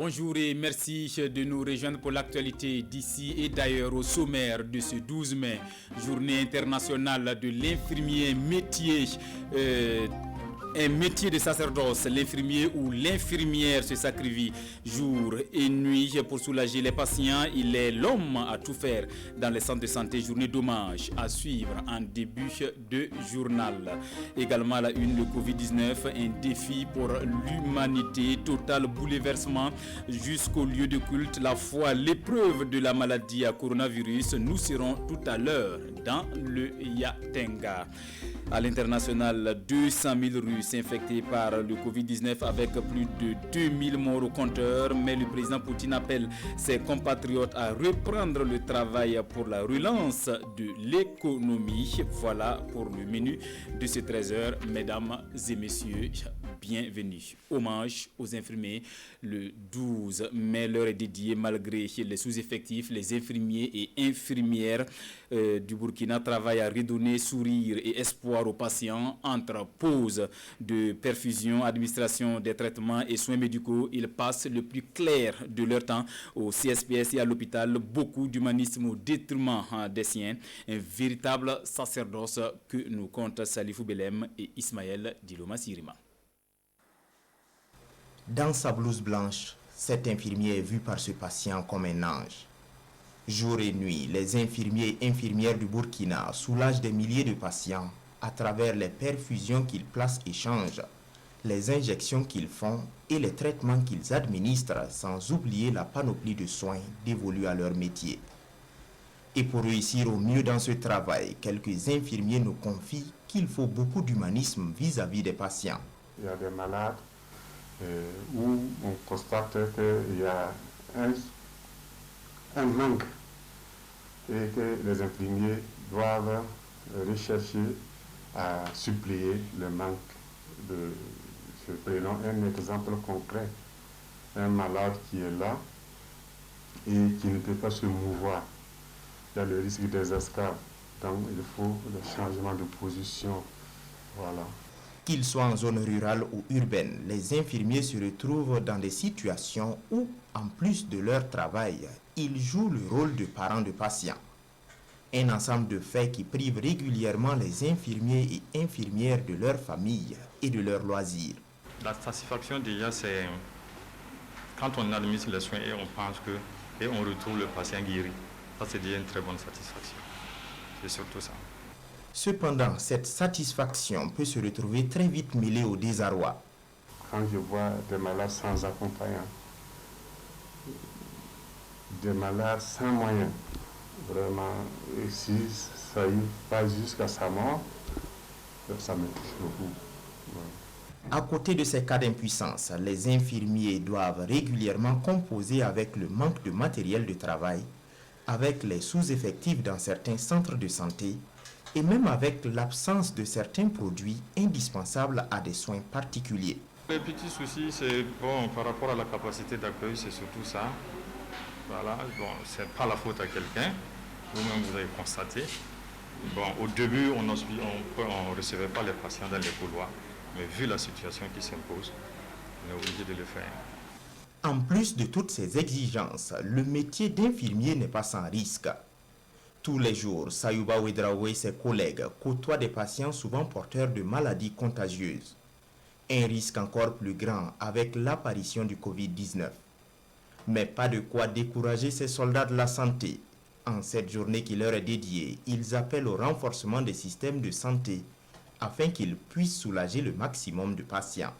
Bonjour et merci de nous rejoindre pour l'actualité d'ici et d'ailleurs au sommaire de ce 12 mai, journée internationale de l'infirmier métier. Un métier de sacerdoce, l'infirmier ou l'infirmière se sacrifie jour et nuit pour soulager les patients. Il est l'homme à tout faire dans les centres de santé. Journée d'hommage à suivre en début de journal. Également à la une, le Covid-19, un défi pour l'humanité. Total bouleversement jusqu'au lieu de culte. La foi, l'épreuve de la maladie à coronavirus. Nous serons tout à l'heure dans le Yatenga. À l'international, 200 000 Russes infectés par le Covid-19 avec plus de 2000 morts au compteur. Mais le président Poutine appelle ses compatriotes à reprendre le travail pour la relance de l'économie. Voilà pour le menu de ces 13h. Mesdames et messieurs, bienvenue. Hommage aux infirmiers le 12 mai. L'heure est dédiée malgré les sous-effectifs. Les infirmiers et infirmières du Burkina travaillent à redonner sourire et espoir aux patients. Entre pause de perfusion, administration des traitements et soins médicaux, ils passent le plus clair de leur temps au CSPS et à l'hôpital. Beaucoup d'humanisme au détriment des siens. Un véritable sacerdoce que nous comptent Salifou Belem et Ismaël Diloma Sirima. Dans sa blouse blanche, cet infirmier est vu par ce patient comme un ange. Jour et nuit, les infirmiers et infirmières du Burkina soulagent des milliers de patients à travers les perfusions qu'ils placent et changent, les injections qu'ils font et les traitements qu'ils administrent, sans oublier la panoplie de soins dévolus à leur métier. Et pour réussir au mieux dans ce travail, quelques infirmiers nous confient qu'il faut beaucoup d'humanisme vis-à-vis des patients. Il y a des malades où on constate qu'il y a un manque et que les infirmiers doivent rechercher à suppléer le manque. Je prends un exemple concret. Un malade qui est là et qui ne peut pas se mouvoir. Il y a le risque des escaves. Donc il faut le changement de position. Voilà. Qu'ils soient en zone rurale ou urbaine, les infirmiers se retrouvent dans des situations où, en plus de leur travail, ils jouent le rôle de parents de patients. Un ensemble de faits qui privent régulièrement les infirmiers et infirmières de leur famille et de leurs loisirs. La satisfaction déjà, c'est quand on administre les soins et on pense que et on retrouve le patient guéri. Ça, c'est déjà une très bonne satisfaction. C'est surtout ça. Cependant, cette satisfaction peut se retrouver très vite mêlée au désarroi. Quand je vois des malades sans accompagnant, des malades sans moyens, vraiment, et si ça y va jusqu'à sa mort, ça me touche beaucoup. Ouais. À côté de ces cas d'impuissance, les infirmiers doivent régulièrement composer avec le manque de matériel de travail, avec les sous-effectifs dans certains centres de santé, et même avec l'absence de certains produits indispensables à des soins particuliers. Les petits soucis, c'est bon, par rapport à la capacité d'accueil, c'est surtout ça. Voilà, bon, c'est pas la faute à quelqu'un, vous-même vous avez constaté. Bon, au début, on ne recevait pas les patients dans les couloirs, mais vu la situation qui s'impose, on est obligé de le faire. En plus de toutes ces exigences, le métier d'infirmier n'est pas sans risque. Tous les jours, Sayouba Ouedraoue et ses collègues côtoient des patients souvent porteurs de maladies contagieuses. Un risque encore plus grand avec l'apparition du Covid-19. Mais pas de quoi décourager ces soldats de la santé. En cette journée qui leur est dédiée, ils appellent au renforcement des systèmes de santé afin qu'ils puissent soulager le maximum de patients.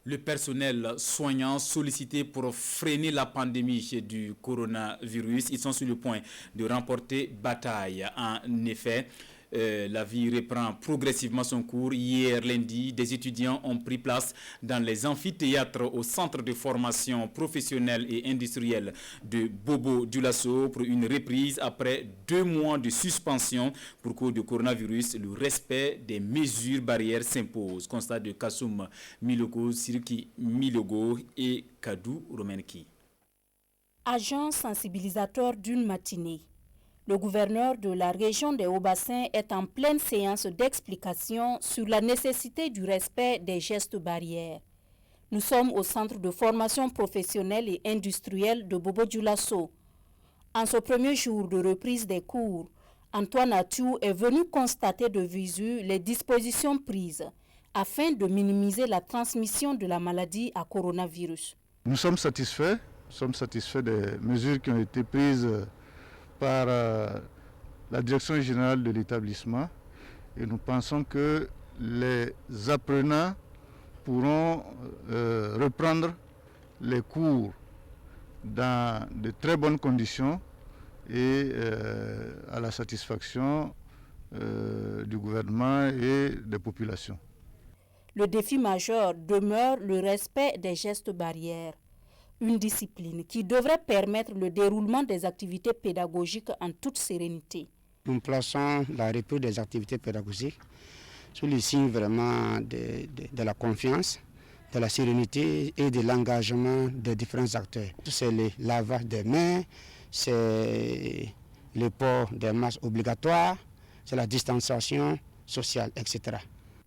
Le personnel soignant sollicité pour freiner la pandémie du coronavirus, ils sont sur le point de remporter bataille. En effet, la vie reprend progressivement son cours. Hier lundi, des étudiants ont pris place dans les amphithéâtres au centre de formation professionnelle et industrielle de Bobo Dioulasso pour une reprise après 2 mois de suspension pour cause de coronavirus. Le respect des mesures barrières s'impose. Constat de Kassoum Milogo, Siriki Milogo et Kadou Romenki. Agent sensibilisateur d'une matinée. Le gouverneur de la région des Hauts-Bassins est en pleine séance d'explication sur la nécessité du respect des gestes barrières. Nous sommes au centre de formation professionnelle et industrielle de Bobo Dioulasso. En ce premier jour de reprise des cours, Antoine Atiou est venu constater de visu les dispositions prises afin de minimiser la transmission de la maladie à coronavirus. Nous sommes satisfaits des mesures qui ont été prises par la direction générale de l'établissement et nous pensons que les apprenants pourront reprendre les cours dans de très bonnes conditions et à la satisfaction du gouvernement et des populations. Le défi majeur demeure le respect des gestes barrières, une discipline qui devrait permettre le déroulement des activités pédagogiques en toute sérénité. Nous plaçons la reprise des activités pédagogiques sous le signe vraiment de la confiance, de la sérénité et de l'engagement des différents acteurs. C'est le lavage des mains, c'est le port des masques obligatoires, c'est la distanciation sociale, etc.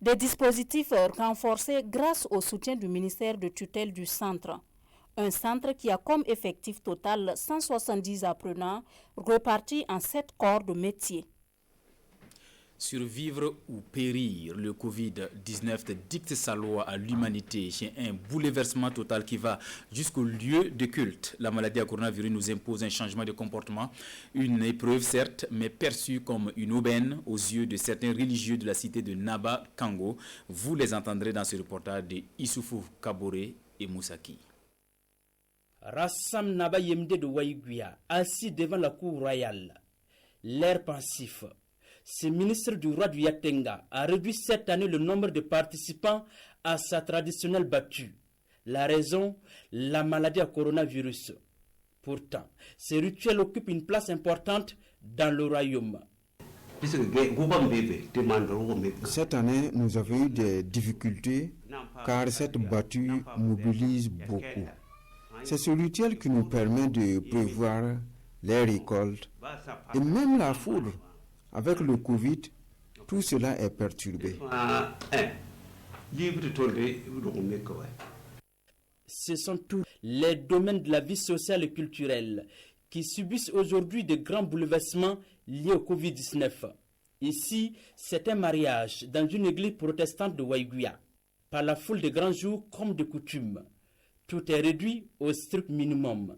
Des dispositifs renforcés grâce au soutien du ministère de tutelle du centre. Un centre qui a comme effectif total 170 apprenants repartis en 7 corps de métier. Survivre ou périr, le Covid-19 dicte sa loi à l'humanité. C'est un bouleversement total qui va jusqu'au lieu de culte. La maladie à coronavirus nous impose un changement de comportement, une épreuve certes, mais perçue comme une aubaine aux yeux de certains religieux de la cité de Naba Kango. Vous les entendrez dans ce reportage de Issoufou Kaboré et Moussaki. Rassam Naba Yemde de Waïguia, assis devant la cour royale, l'air pensif. Ce ministre du roi du Yatenga a réduit cette année le nombre de participants à sa traditionnelle battue. La raison, la maladie à coronavirus. Pourtant, ce rituel occupe une place importante dans le royaume. Cette année, nous avons eu des difficultés car cette battue mobilise beaucoup. C'est ce rituel qui nous permet de prévoir les récoltes et même la foudre. Avec le Covid, tout cela est perturbé. Ce sont tous les domaines de la vie sociale et culturelle qui subissent aujourd'hui de grands bouleversements liés au Covid-19. Ici, c'est un mariage dans une église protestante de Waïguia. Par la foule de grands jours comme de coutume, tout est réduit au strict minimum.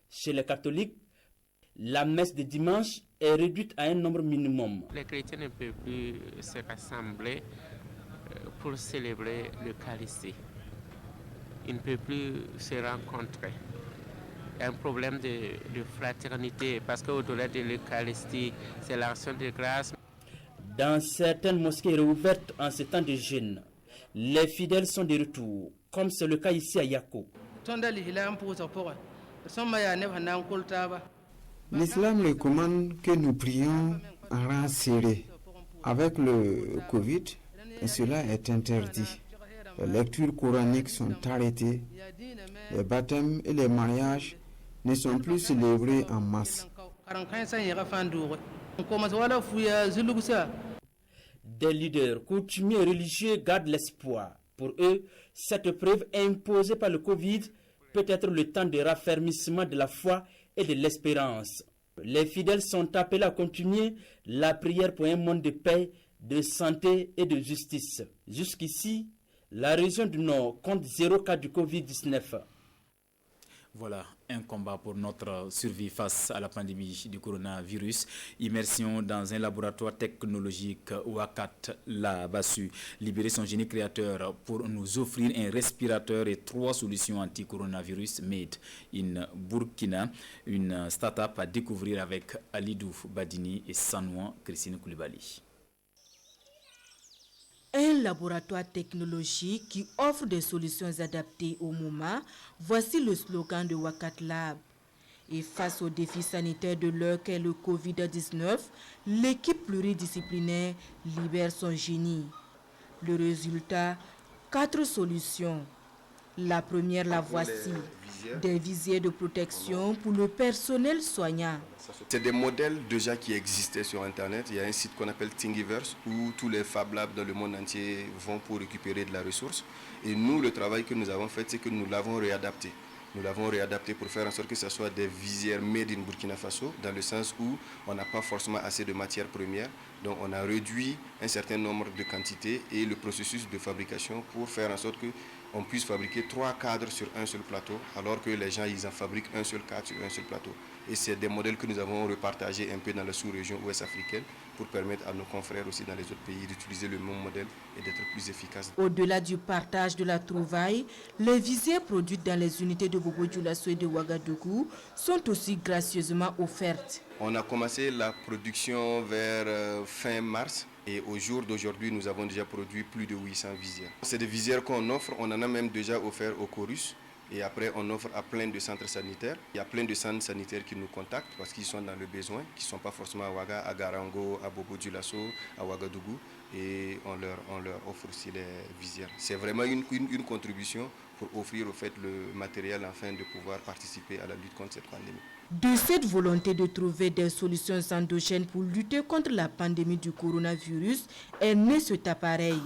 Chez les catholiques, la messe de dimanche est réduite à un nombre minimum. Les chrétiens ne peuvent plus se rassembler pour célébrer l'Eucharistie. Ils ne peuvent plus se rencontrer. Il y a un problème de fraternité parce qu'au-delà de l'Eucharistie, c'est l'action de grâce. Dans certaines mosquées réouvertes en ce temps de jeûne, les fidèles sont de retour, comme c'est le cas ici à Yako. L'islam recommande que nous prions en rang serré. Avec le Covid, cela est interdit. Les lectures coraniques sont arrêtées. Les baptêmes et les mariages ne sont plus célébrés en masse. Des leaders coutumiers et religieux gardent l'espoir. Pour eux, cette épreuve imposée par le Covid peut être le temps de raffermissement de la foi et de l'espérance. Les fidèles sont appelés à continuer la prière pour un monde de paix, de santé et de justice. Jusqu'ici, la région du Nord compte 0 cas du Covid-19. Voilà, un combat pour notre survie face à la pandémie du coronavirus. Immersion dans un laboratoire technologique Wakat l'a su libérer son génie créateur pour nous offrir un respirateur et 3 solutions anti-coronavirus made in Burkina. Une start-up à découvrir avec Alidou Badini et Sanouan Christine Koulibaly. Un laboratoire technologique qui offre des solutions adaptées au moment, voici le slogan de Wakat Lab. Et face au défi sanitaire de l'heure qu'est le Covid-19, l'équipe pluridisciplinaire libère son génie. Le résultat, 4 solutions. La première, la voici. Des visières de protection pour le personnel soignant. C'est des modèles déjà qui existaient sur Internet. Il y a un site qu'on appelle Thingiverse où tous les Fab Labs dans le monde entier vont pour récupérer de la ressource. Et nous, le travail que nous avons fait, c'est que nous l'avons réadapté. Nous l'avons réadapté pour faire en sorte que ce soit des visières made in Burkina Faso, dans le sens où on n'a pas forcément assez de matières premières. Donc on a réduit un certain nombre de quantités et le processus de fabrication pour faire en sorte qu'on puisse fabriquer 3 cadres sur un seul plateau, alors que les gens ils en fabriquent un seul cadre sur un seul plateau. Et c'est des modèles que nous avons repartagés un peu dans la sous-région ouest africaine pour permettre à nos confrères aussi dans les autres pays d'utiliser le même modèle et d'être plus efficaces. Au-delà du partage de la trouvaille, les visières produites dans les unités de Bobo Dioulasso et de Ouagadougou sont aussi gracieusement offertes. On a commencé la production vers fin mars. Et au jour d'aujourd'hui, nous avons déjà produit plus de 800 visières. C'est des visières qu'on offre, on en a même déjà offert au Chorus. Et après, on offre à plein de centres sanitaires. Il y a plein de centres sanitaires qui nous contactent parce qu'ils sont dans le besoin, qui ne sont pas forcément à Ouaga, à Garango, à Bobo Dioulasso, à Ouagadougou. Et on leur offre aussi les visières. C'est vraiment une contribution pour offrir au fait le matériel afin de pouvoir participer à la lutte contre cette pandémie. De cette volonté de trouver des solutions endogènes pour lutter contre la pandémie du coronavirus est né cet appareil,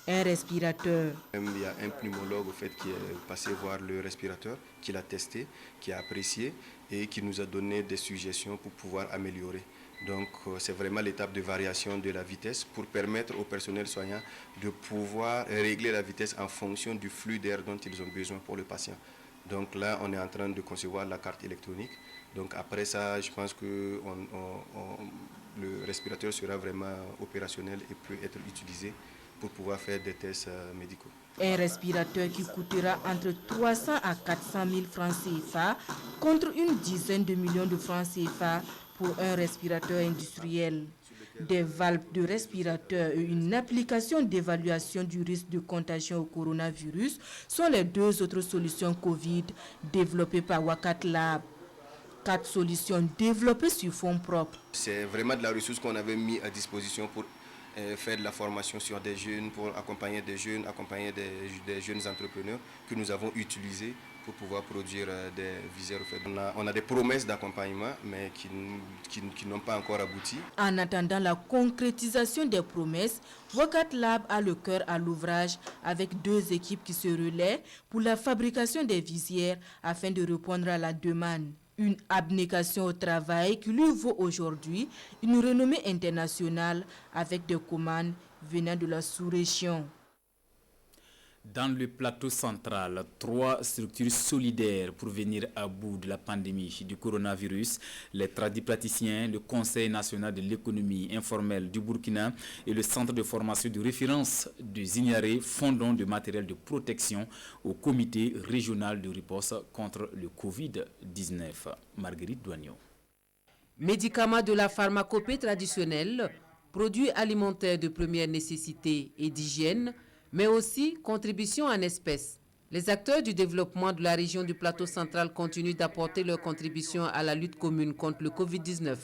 un respirateur. Il y a un pneumologue au fait, qui est passé voir le respirateur, qui l'a testé, qui a apprécié et qui nous a donné des suggestions pour pouvoir améliorer. Donc c'est vraiment l'étape de variation de la vitesse pour permettre au personnel soignant de pouvoir régler la vitesse en fonction du flux d'air dont ils ont besoin pour le patient. Donc là, on est en train de concevoir la carte électronique. Donc après ça, je pense que le respirateur sera vraiment opérationnel et peut être utilisé pour pouvoir faire des tests médicaux. Un respirateur qui coûtera entre 300 à 400 000 francs CFA contre une dizaine de millions de francs CFA pour un respirateur industriel. Des valves de respirateur et une application d'évaluation du risque de contagion au coronavirus sont les 2 autres solutions Covid développées par Wakat Lab. 4 solutions développées sur fonds propres. C'est vraiment de la ressource qu'on avait mis à disposition pour faire de la formation sur des jeunes, pour accompagner des jeunes, accompagner des jeunes entrepreneurs que nous avons utilisés pour pouvoir produire des visières. On a des promesses d'accompagnement, mais qui n'ont pas encore abouti. En attendant la concrétisation des promesses, Wakat Lab a le cœur à l'ouvrage avec 2 équipes qui se relaient pour la fabrication des visières afin de répondre à la demande. Une abnégation au travail qui lui vaut aujourd'hui une renommée internationale avec des commandes venant de la sous-région. Dans le plateau central, 3 structures solidaires pour venir à bout de la pandémie du coronavirus, les tradipraticiens, le Conseil national de l'économie informelle du Burkina et le centre de formation de référence de Zignaré fondent de matériel de protection au comité régional de riposte contre le Covid-19. Marguerite Douagneau. Médicaments de la pharmacopée traditionnelle, produits alimentaires de première nécessité et d'hygiène, mais aussi contributions en espèces. Les acteurs du développement de la région du plateau central continuent d'apporter leur contribution à la lutte commune contre le Covid-19.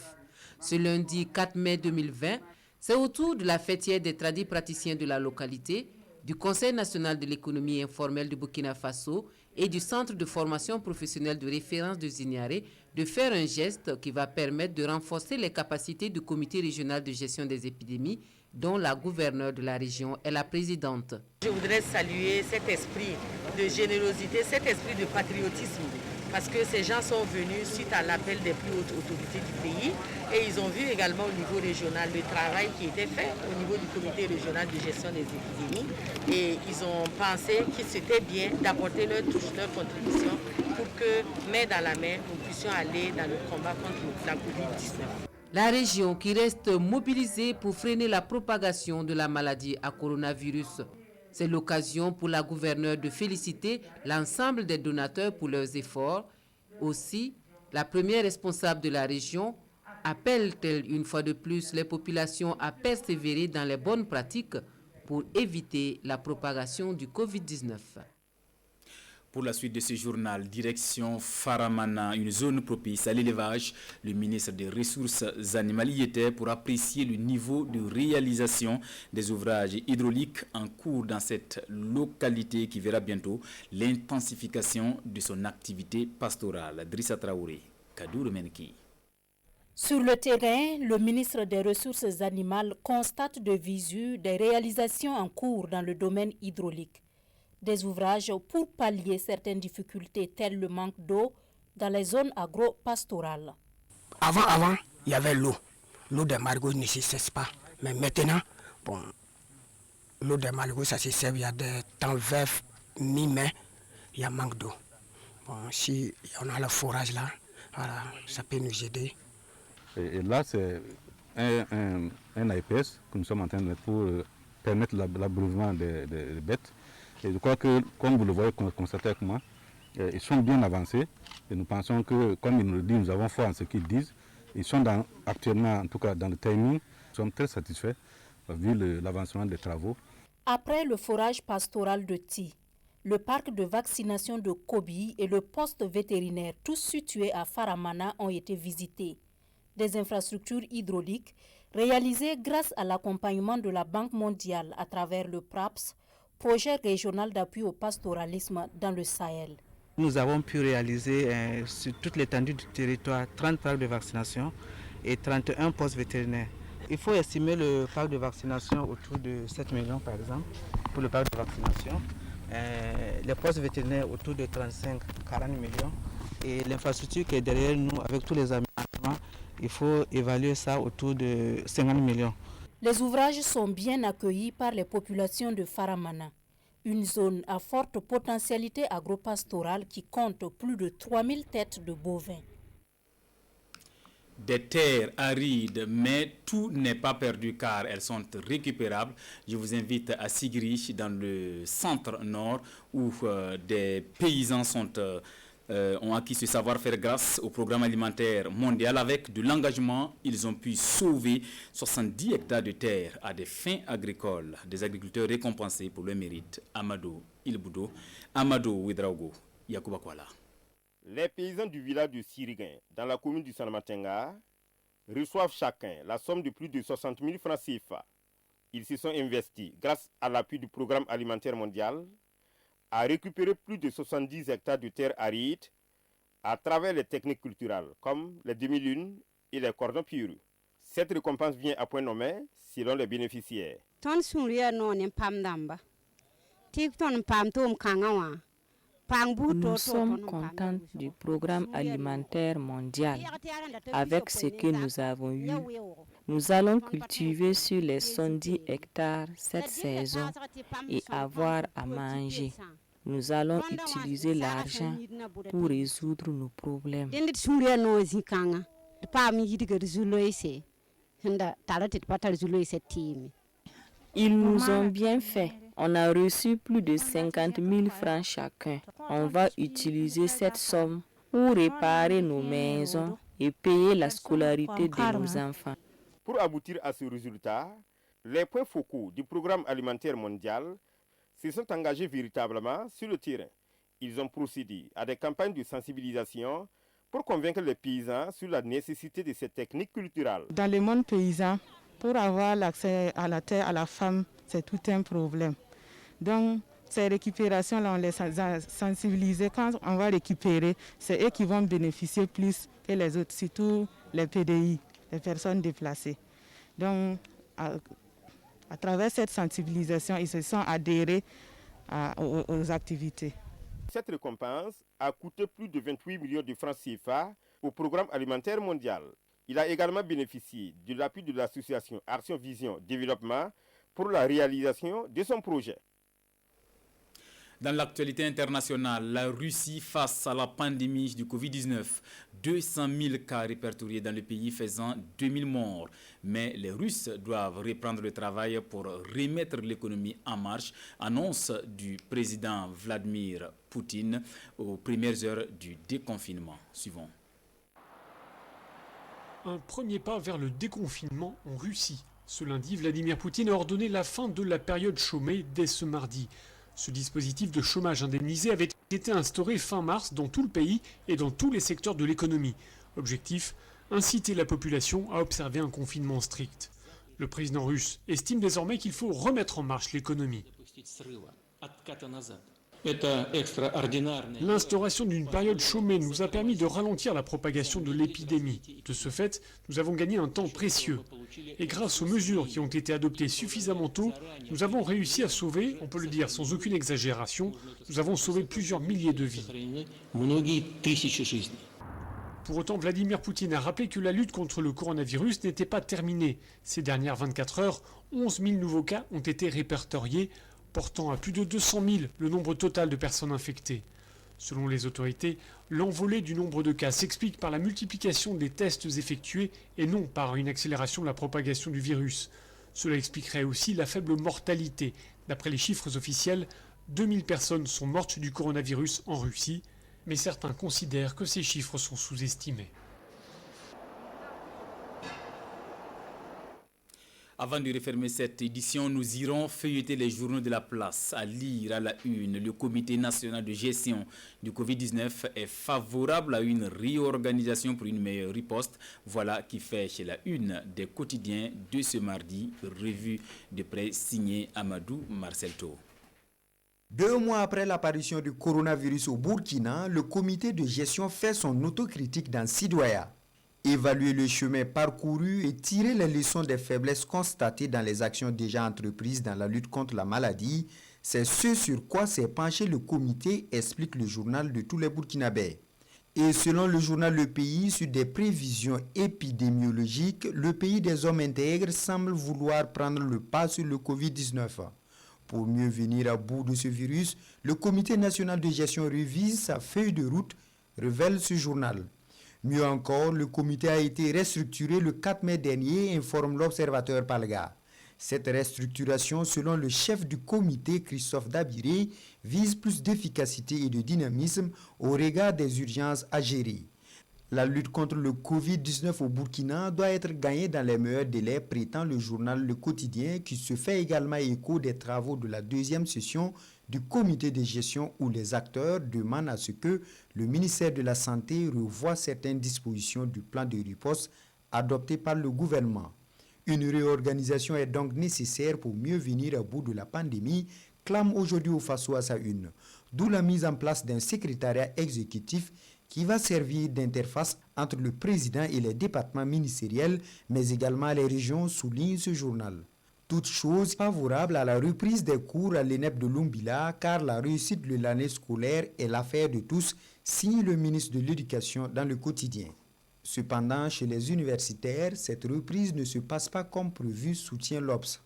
Ce lundi 4 mai 2020, c'est au tour de la fêtière des tradipraticiens de la localité, du Conseil national de l'économie informelle du Burkina Faso et du Centre de formation professionnelle de référence de Zignaré de faire un geste qui va permettre de renforcer les capacités du comité régional de gestion des épidémies dont la gouverneure de la région est la présidente. Je voudrais saluer cet esprit de générosité, cet esprit de patriotisme, parce que ces gens sont venus suite à l'appel des plus hautes autorités du pays et ils ont vu également au niveau régional le travail qui était fait au niveau du comité régional de gestion des épidémies et ils ont pensé que c'était bien d'apporter leur touche, leur contribution pour que, main dans la main, nous puissions aller dans le combat contre la Covid-19. La région qui reste mobilisée pour freiner la propagation de la maladie à coronavirus. C'est l'occasion pour la gouverneure de féliciter l'ensemble des donateurs pour leurs efforts. Aussi, la première responsable de la région appelle-t-elle une fois de plus les populations à persévérer dans les bonnes pratiques pour éviter la propagation du Covid-19. Pour la suite de ce journal, direction Faramana, une zone propice à l'élevage. Le ministre des Ressources animales y était pour apprécier le niveau de réalisation des ouvrages hydrauliques en cours dans cette localité qui verra bientôt l'intensification de son activité pastorale. Drissa Traoré, Kadour Menki. Sur le terrain, le ministre des Ressources animales constate de visu des réalisations en cours dans le domaine hydraulique. Des ouvrages pour pallier certaines difficultés telles le manque d'eau dans les zones agro-pastorales. Avant, il y avait l'eau. L'eau des marigots ne se cesse pas. Mais maintenant, l'eau des marigots, ça se sert. Il y a des temps veufs, mi-mai, il y a manque d'eau. Si on a le forage là, voilà, ça peut nous aider. Et là, c'est un APS que nous sommes en train de mettre pour permettre l'abreuvement des bêtes. Et je crois que, comme vous le voyez, constatez avec moi, ils sont bien avancés. Et nous pensons que, comme ils nous le disent, nous avons foi en ce qu'ils disent. Ils sont actuellement, en tout cas, dans le timing. Nous sommes très satisfaits vu l'avancement des travaux. Après le forage pastoral de Ti, le parc de vaccination de Kobi et le poste vétérinaire, tous situés à Faramana, ont été visités. Des infrastructures hydrauliques réalisées grâce à l'accompagnement de la Banque mondiale à travers le PRAPS, projet régional d'appui au pastoralisme dans le Sahel. Nous avons pu réaliser sur toute l'étendue du territoire 30 parcs de vaccination et 31 postes vétérinaires. Il faut estimer le parc de vaccination autour de 7 millions par exemple pour le parc de vaccination. Les postes vétérinaires autour de 35-40 millions et l'infrastructure qui est derrière nous avec tous les aménagements, il faut évaluer ça autour de 50 millions. Les ouvrages sont bien accueillis par les populations de Faramana, une zone à forte potentialité agropastorale qui compte plus de 3000 têtes de bovins. Des terres arides, mais tout n'est pas perdu car elles sont récupérables. Je vous invite à Sigrich, dans le centre-nord, où des paysans ont acquis ce savoir-faire grâce au programme alimentaire mondial. Avec de l'engagement, ils ont pu sauver 70 hectares de terre à des fins agricoles. Des agriculteurs récompensés pour leur mérite. Amadou Ilboudo, Amadou Ouedraogo, Yacouba Kwala. Les paysans du village de Siriguin, dans la commune du Sanamatenga, reçoivent chacun la somme de plus de 60 000 francs CFA. Ils se sont investis, grâce à l'appui du programme alimentaire mondial, à récupérer plus de 70 hectares de terres arides à travers les techniques culturelles, comme les demi-lunes et les cordons pieux. Cette récompense vient à point nommé selon les bénéficiaires. Nous sommes contents du programme alimentaire mondial. Avec ce que nous avons eu, nous allons cultiver sur les 70 hectares cette saison et avoir à manger. Nous allons utiliser l'argent pour résoudre nos problèmes. Ils nous ont bien fait. On a reçu plus de 50 000 francs chacun. On va utiliser cette somme pour réparer nos maisons et payer la scolarité de nos enfants. Pour aboutir à ce résultat, les points focaux du programme alimentaire mondial se sont engagés véritablement sur le terrain. Ils ont procédé à des campagnes de sensibilisation pour convaincre les paysans sur la nécessité de ces techniques culturelles. Dans le monde paysan, pour avoir l'accès à la terre, à la femme, c'est tout un problème. Donc, ces récupérations-là, on les sensibilise. Quand on va récupérer, c'est eux qui vont bénéficier plus que les autres, surtout les PDI, les personnes déplacées. Donc, à travers cette sensibilisation, ils se sont adhérés aux activités. Cette récompense a coûté plus de 28 millions de francs CFA au programme alimentaire mondial. Il a également bénéficié de l'appui de l'association Action Vision Développement pour la réalisation de son projet. Dans l'actualité internationale, la Russie face à la pandémie du Covid-19, 200 000 cas répertoriés dans le pays faisant 2000 morts. Mais les Russes doivent reprendre le travail pour remettre l'économie en marche, annonce du président Vladimir Poutine aux premières heures du déconfinement. Suivant. Un premier pas vers le déconfinement en Russie. Ce lundi, Vladimir Poutine a ordonné la fin de la période chômée dès ce mardi. Ce dispositif de chômage indemnisé avait été instauré fin mars dans tout le pays et dans tous les secteurs de l'économie. Objectif, inciter la population à observer un confinement strict. Le président russe estime désormais qu'il faut remettre en marche l'économie. L'instauration d'une période chômée nous a permis de ralentir la propagation de l'épidémie. De ce fait, nous avons gagné un temps précieux. Et grâce aux mesures qui ont été adoptées suffisamment tôt, nous avons réussi à sauver, on peut le dire sans aucune exagération, nous avons sauvé plusieurs milliers de vies. Pour autant, Vladimir Poutine a rappelé que la lutte contre le coronavirus n'était pas terminée. Ces dernières 24 heures, 11 000 nouveaux cas ont été répertoriés, portant à plus de 200 000 le nombre total de personnes infectées. Selon les autorités, l'envolée du nombre de cas s'explique par la multiplication des tests effectués et non par une accélération de la propagation du virus. Cela expliquerait aussi la faible mortalité. D'après les chiffres officiels, 2000 personnes sont mortes du coronavirus en Russie, mais certains considèrent que ces chiffres sont sous-estimés. Avant de refermer cette édition, nous irons feuilleter les journaux de la place. À lire à la une, le Comité national de gestion du Covid-19 est favorable à une réorganisation pour une meilleure riposte. Voilà qui fait chez la une des quotidiens de ce mardi, revue de près signée Amadou Marcelto. 2 mois après l'apparition du coronavirus au Burkina, le comité de gestion fait son autocritique dans Sidoya. Évaluer le chemin parcouru et tirer les leçons des faiblesses constatées dans les actions déjà entreprises dans la lutte contre la maladie, c'est ce sur quoi s'est penché le comité, explique le journal de tous les Burkinabés. Et selon le journal Le Pays, sur des prévisions épidémiologiques, le pays des hommes intègres semble vouloir prendre le pas sur le Covid-19. Pour mieux venir à bout de ce virus, le Comité national de gestion révise sa feuille de route, révèle ce journal. Mieux encore, le comité a été restructuré le 4 mai dernier, informe l'observateur Palga. Cette restructuration, selon le chef du comité, Christophe Dabiré, vise plus d'efficacité et de dynamisme au regard des urgences à gérer. La lutte contre le Covid-19 au Burkina doit être gagnée dans les meilleurs délais, prétend le journal Le Quotidien, qui se fait également écho des travaux de la 2e session du comité de gestion où les acteurs demandent à ce que le ministère de la Santé revoie certaines dispositions du plan de riposte adopté par le gouvernement. Une réorganisation est donc nécessaire pour mieux venir à bout de la pandémie, clame aujourd'hui au Faso à sa une, d'où la mise en place d'un secrétariat exécutif qui va servir d'interface entre le président et les départements ministériels, mais également les régions, souligne ce journal. Toute chose favorable à la reprise des cours à l'ENEP de Lumbila, car la réussite de l'année scolaire est l'affaire de tous, signe le ministre de l'Éducation dans le quotidien. Cependant, chez les universitaires, cette reprise ne se passe pas comme prévu, soutient l'Obs.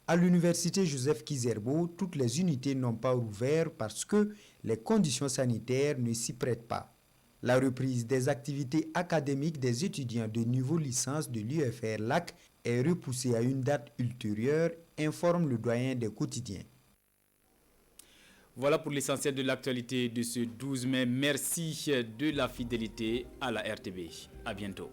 À l'université Joseph Kizerbo, toutes les unités n'ont pas ouvert parce que les conditions sanitaires ne s'y prêtent pas. La reprise des activités académiques des étudiants de niveau licence de l'UFR-LAC est repoussée à une date ultérieure, informe le doyen des quotidiens. Voilà pour l'essentiel de l'actualité de ce 12 mai. Merci de la fidélité à la RTB. À bientôt.